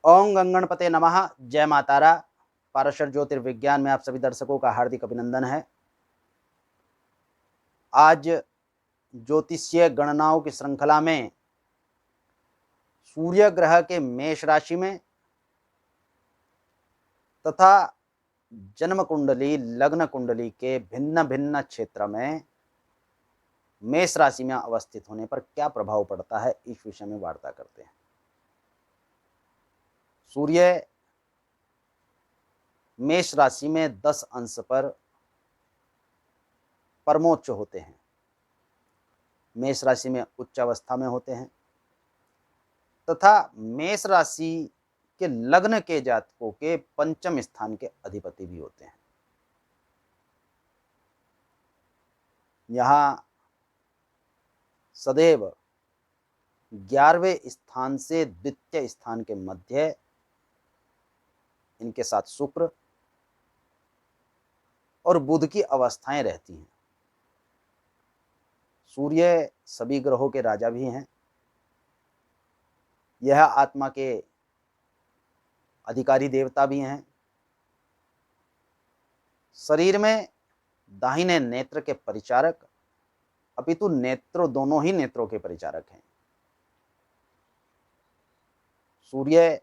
ओम गंगणपते नमः। जय मातारा। पारशर ज्योतिर्विज्ञान में आप सभी दर्शकों का हार्दिक अभिनंदन है। आज ज्योतिषीय गणनाओं की श्रृंखला में सूर्य ग्रह के मेष राशि में तथा जन्म कुंडली लग्न कुंडली के भिन्न भिन्न क्षेत्र में मेष राशि में अवस्थित होने पर क्या प्रभाव पड़ता है, इस विषय में वार्ता करते हैं। सूर्य मेष राशि में 10 अंश पर परमोच्च होते हैं, मेष राशि में उच्च अवस्था में होते हैं तथा मेष राशि के लग्न के जातकों के पंचम स्थान के अधिपति भी होते हैं। यहाँ सदैव 11वें स्थान से द्वितीय स्थान के मध्य इनके साथ शुक्र और बुध की अवस्थाएं रहती हैं। सूर्य सभी ग्रहों के राजा भी हैं। यह आत्मा के अधिकारी देवता भी हैं। शरीर में दाहिने नेत्र के परिचारक अपितु नेत्रों दोनों ही नेत्रों के परिचारक हैं। सूर्य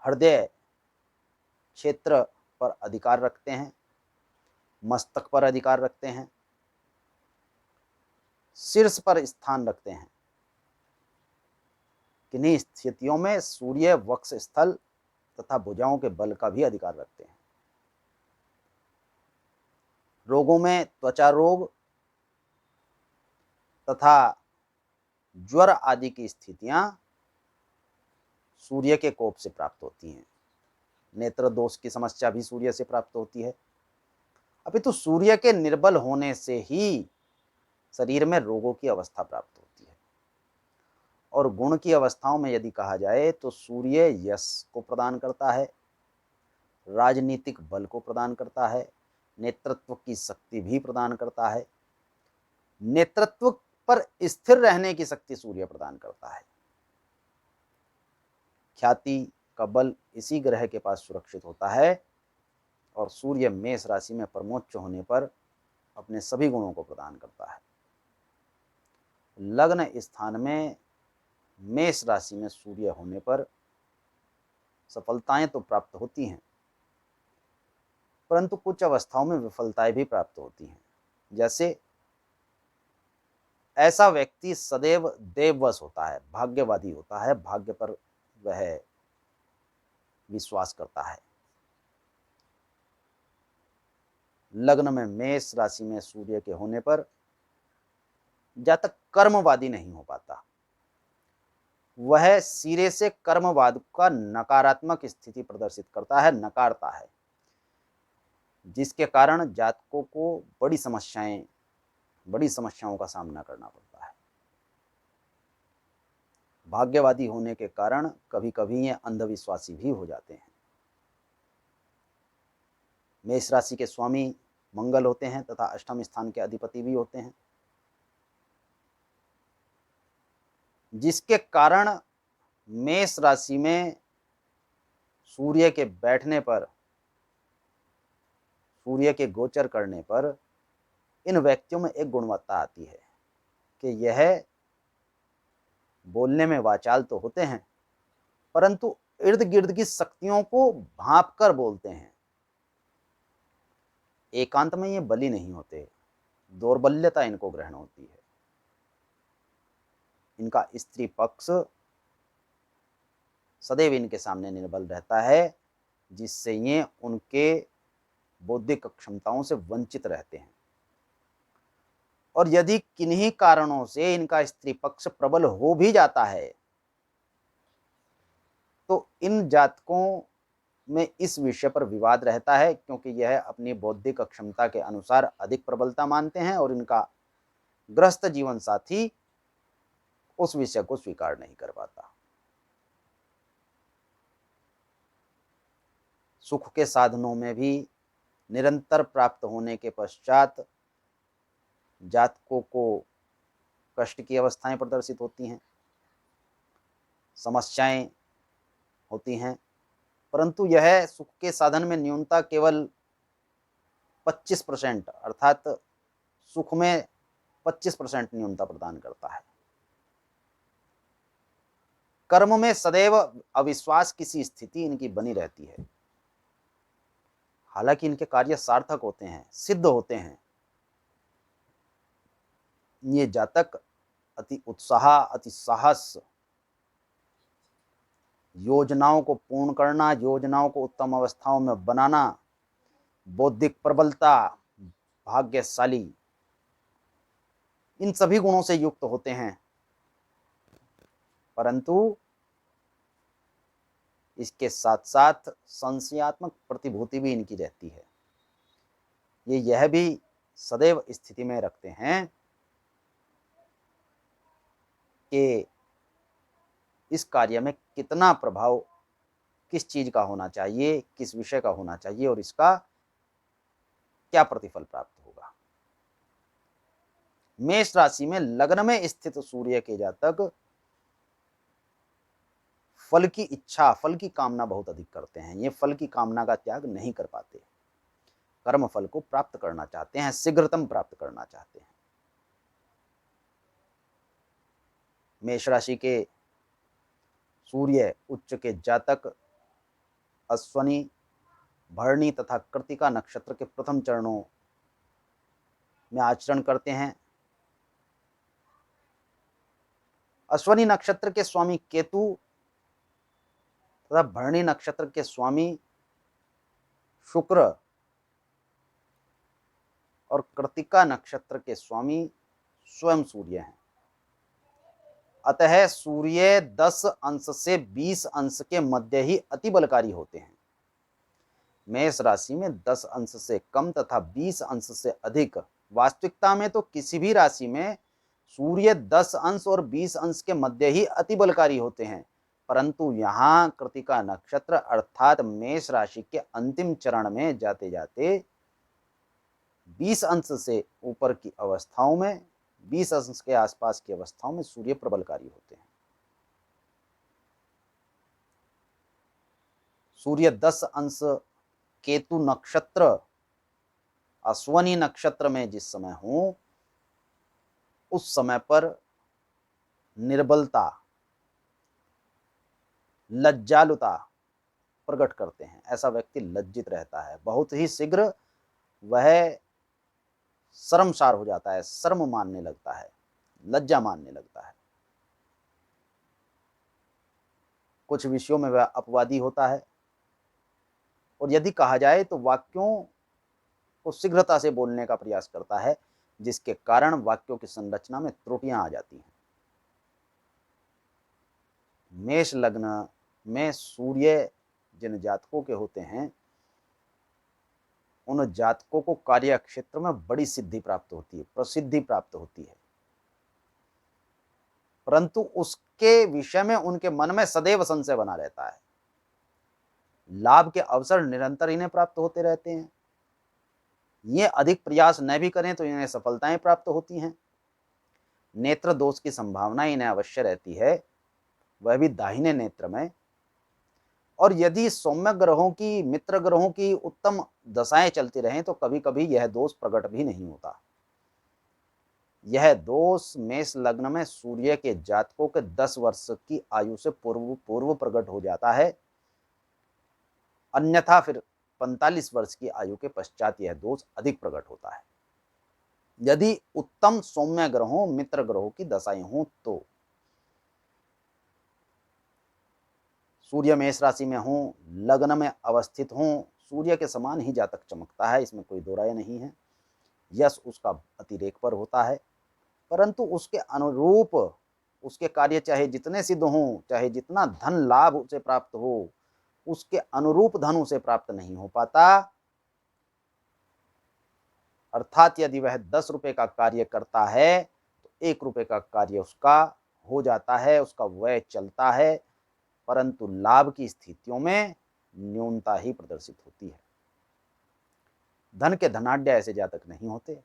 हृदय क्षेत्र पर अधिकार रखते हैं, मस्तक पर अधिकार रखते हैं, शीर्ष पर स्थान रखते हैं। किन्हीं स्थितियों में सूर्य वक्ष स्थल तथा भुजाओं के बल का भी अधिकार रखते हैं। रोगों में त्वचा रोग तथा ज्वर आदि की स्थितियां सूर्य के कोप से प्राप्त होती हैं। नेत्र दोष की समस्या भी सूर्य से प्राप्त होती है। अपितु सूर्य के निर्बल होने से ही शरीर में रोगों की अवस्था प्राप्त होती है। और गुण की अवस्थाओं में यदि कहा जाए तो सूर्य यश को प्रदान करता है, राजनीतिक बल को प्रदान करता है, नेतृत्व की शक्ति भी प्रदान करता है। नेतृत्व पर स्थिर रहने की शक्ति सूर्य प्रदान करता है। ख्याति का बल इसी ग्रह के पास सुरक्षित होता है और सूर्य मेष राशि में परमोच्च होने पर अपने सभी गुणों को प्रदान करता है। लग्न स्थान में मेष राशि में सूर्य होने पर सफलताएं तो प्राप्त होती हैं, परंतु कुछ अवस्थाओं में विफलताएं भी प्राप्त होती हैं। जैसे ऐसा व्यक्ति सदैव देववश होता है, भाग्यवादी होता है, भाग्य पर वह विश्वास करता है। लग्न में मेष राशि में सूर्य के होने पर जातक कर्मवादी नहीं हो पाता। वह सिरे से कर्मवाद का नकारात्मक स्थिति प्रदर्शित करता है, नकारता है, जिसके कारण जातकों को बड़ी समस्याओं का सामना करना पड़ता है। भाग्यवादी होने के कारण कभी कभी ये अंधविश्वासी भी हो जाते हैं। मेष राशि के स्वामी मंगल होते हैं तथा अष्टम स्थान के अधिपति भी होते हैं, जिसके कारण मेष राशि में सूर्य के बैठने पर, सूर्य के गोचर करने पर इन व्यक्तियों में एक गुणवत्ता आती है कि यह बोलने में वाचाल तो होते हैं, परंतु इर्द गिर्द की शक्तियों को भांप कर बोलते हैं। एकांत में ये बली नहीं होते, दौर्बल्यता इनको ग्रहण होती है। इनका स्त्री पक्ष सदैव इनके सामने निर्बल रहता है, जिससे ये उनके बौद्धिक क्षमताओं से वंचित रहते हैं। और यदि किन्हीं कारणों से इनका स्त्री पक्ष प्रबल हो भी जाता है तो इन जातकों में इस विषय पर विवाद रहता है, क्योंकि यह अपनी बौद्धिक क्षमता के अनुसार अधिक प्रबलता मानते हैं और इनका गृहस्थ जीवन साथी उस विषय को स्वीकार नहीं कर पाता। सुख के साधनों में भी निरंतर प्राप्त होने के पश्चात जातकों को कष्ट की अवस्थाएं प्रदर्शित होती हैं। समस्याएं होती हैं, परंतु यह सुख के साधन में न्यूनता केवल 25% अर्थात सुख में 25% न्यूनता प्रदान करता है। कर्म में सदैव अविश्वास की सी स्थिति इनकी बनी रहती है। हालांकि इनके कार्य सार्थक होते हैं, सिद्ध होते हैं। ये जातक अति उत्साह, अति साहस, योजनाओं को पूर्ण करना, योजनाओं को उत्तम अवस्थाओं में बनाना, बौद्धिक प्रबलता, भाग्यशाली, इन सभी गुणों से युक्त होते हैं। परंतु इसके साथ साथ संशयात्मक प्रतिभूति भी इनकी रहती है। ये यह भी सदैव स्थिति में रखते हैं कि इस कार्य में कितना प्रभाव किस चीज का होना चाहिए, किस विषय का होना चाहिए और इसका क्या प्रतिफल प्राप्त होगा। मेष राशि में लग्न में स्थित सूर्य के जातक फल की इच्छा, फल की कामना बहुत अधिक करते हैं। ये फल की कामना का त्याग नहीं कर पाते, कर्म फल को प्राप्त करना चाहते हैं, शीघ्रतम प्राप्त करना चाहते हैं। मेष राशि के सूर्य उच्च के जातक अश्वनी, भरणी तथा कृतिका नक्षत्र के प्रथम चरणों में आचरण करते हैं। अश्वनी नक्षत्र के स्वामी केतु तथा भरणी नक्षत्र के स्वामी शुक्र और कृतिका नक्षत्र के स्वामी स्वयं सूर्य हैं। अतः सूर्य 10 अंश से 20 अंश के मध्य ही अति बलकारी होते हैं। मेष राशि में 10 अंश से कम तथा 20 अंश से अधिक, वास्तविकता में तो किसी भी राशि में सूर्य 10 अंश और 20 अंश के मध्य ही अति बलकारी होते हैं, परंतु यहाँ कृतिका नक्षत्र अर्थात मेष राशि के अंतिम चरण में जाते जाते 20 अंश से ऊपर की अवस्थाओं में, 20 अंश के आसपास की अवस्थाओं में सूर्य प्रबलकारी होते हैं। सूर्य 10 अंश केतु नक्षत्र अश्वनी नक्षत्र में जिस समय हो, उस समय पर निर्बलता, लज्जालुता प्रकट करते हैं। ऐसा व्यक्ति लज्जित रहता है, बहुत ही शीघ्र वह शर्मसार हो जाता है, शर्म मानने लगता है, लज्जा मानने लगता है। कुछ विषयों में वह अपवादी होता है और यदि कहा जाए तो वाक्यों को शीघ्रता से बोलने का प्रयास करता है, जिसके कारण वाक्यों की संरचना में त्रुटियां आ जाती हैं। मेष लग्न में सूर्य जिन जातकों के होते हैं, उन जातकों को कार्य क्षेत्र में बड़ी सिद्धि प्राप्त होती है, प्रसिद्धि प्राप्त होती है, परंतु उसके विषय में उनके मन में सदैव संशय बना रहता है। लाभ के अवसर निरंतर इन्हें प्राप्त होते रहते हैं। ये अधिक प्रयास न भी करें तो इन्हें सफलताएं प्राप्त होती हैं। नेत्र दोष की संभावना इन्हें अवश्य रहती है, वह भी दाहिने नेत्र में। और यदि सौम्य ग्रहों की, मित्र ग्रहों की उत्तम दशाएं चलती रहें तो कभी कभी यह दोष प्रकट भी नहीं होता। यह दोष मेष लग्न में सूर्य के जातकों के 10 वर्ष की आयु से पूर्व प्रकट हो जाता है, अन्यथा फिर 45 वर्ष की आयु के पश्चात यह दोष अधिक प्रकट होता है, यदि उत्तम सौम्य ग्रहों, मित्र ग्रहों की दशाएं हों तो। सूर्य मेष राशि में हो, लग्न में अवस्थित हो, सूर्य के समान ही जातक चमकता है, इसमें कोई दो राय नहीं है। यश उसका अतिरेक पर होता है, परंतु उसके अनुरूप उसके कार्य चाहे जितने सिद्ध हों, चाहे जितना धन लाभ उसे प्राप्त हो, उसके अनुरूप धन उसे प्राप्त नहीं हो पाता। अर्थात यदि वह 10 रुपए का कार्य करता है तो 1 रुपए का कार्य उसका हो जाता है, उसका व्यय चलता है, परंतु लाभ की स्थितियों में न्यूनता ही प्रदर्शित होती है। धन के धनाढ्य ऐसे जातक नहीं होते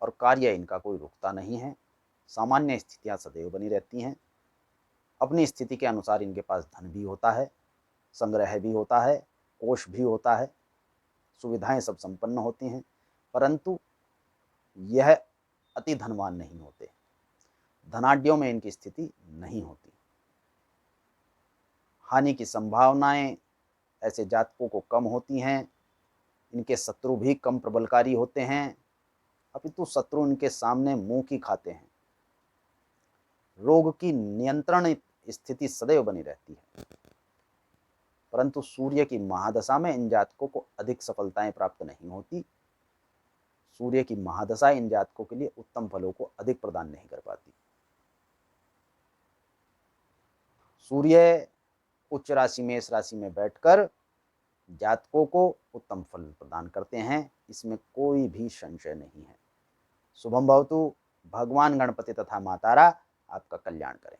और कार्य इनका कोई रुकता नहीं है, सामान्य स्थितियां सदैव बनी रहती हैं। अपनी स्थिति के अनुसार इनके पास धन भी होता है, संग्रह भी होता है, कोष भी होता है, सुविधाएं सब संपन्न होती हैं, परंतु यह अति धनवान नहीं होते। धनाढ्यों में इनकी स्थिति नहीं होती। हानि की संभावनाएं ऐसे जातकों को कम होती हैं। इनके शत्रु भी कम प्रबलकारी होते हैं, अपितु शत्रु इनके सामने मुंह की खाते हैं। रोग की नियंत्रण स्थिति सदैव बनी रहती है, परंतु सूर्य की महादशा में इन जातकों को अधिक सफलताएं प्राप्त नहीं होती। सूर्य की महादशा इन जातकों के लिए उत्तम फलों को अधिक प्रदान नहीं कर पाती। सूर्य उच्च राशि मेष राशि में बैठकर जातकों को उत्तम फल प्रदान करते हैं, इसमें कोई भी संशय नहीं है। शुभम भवतु। भगवान गणपति तथा मातारा आपका कल्याण करें।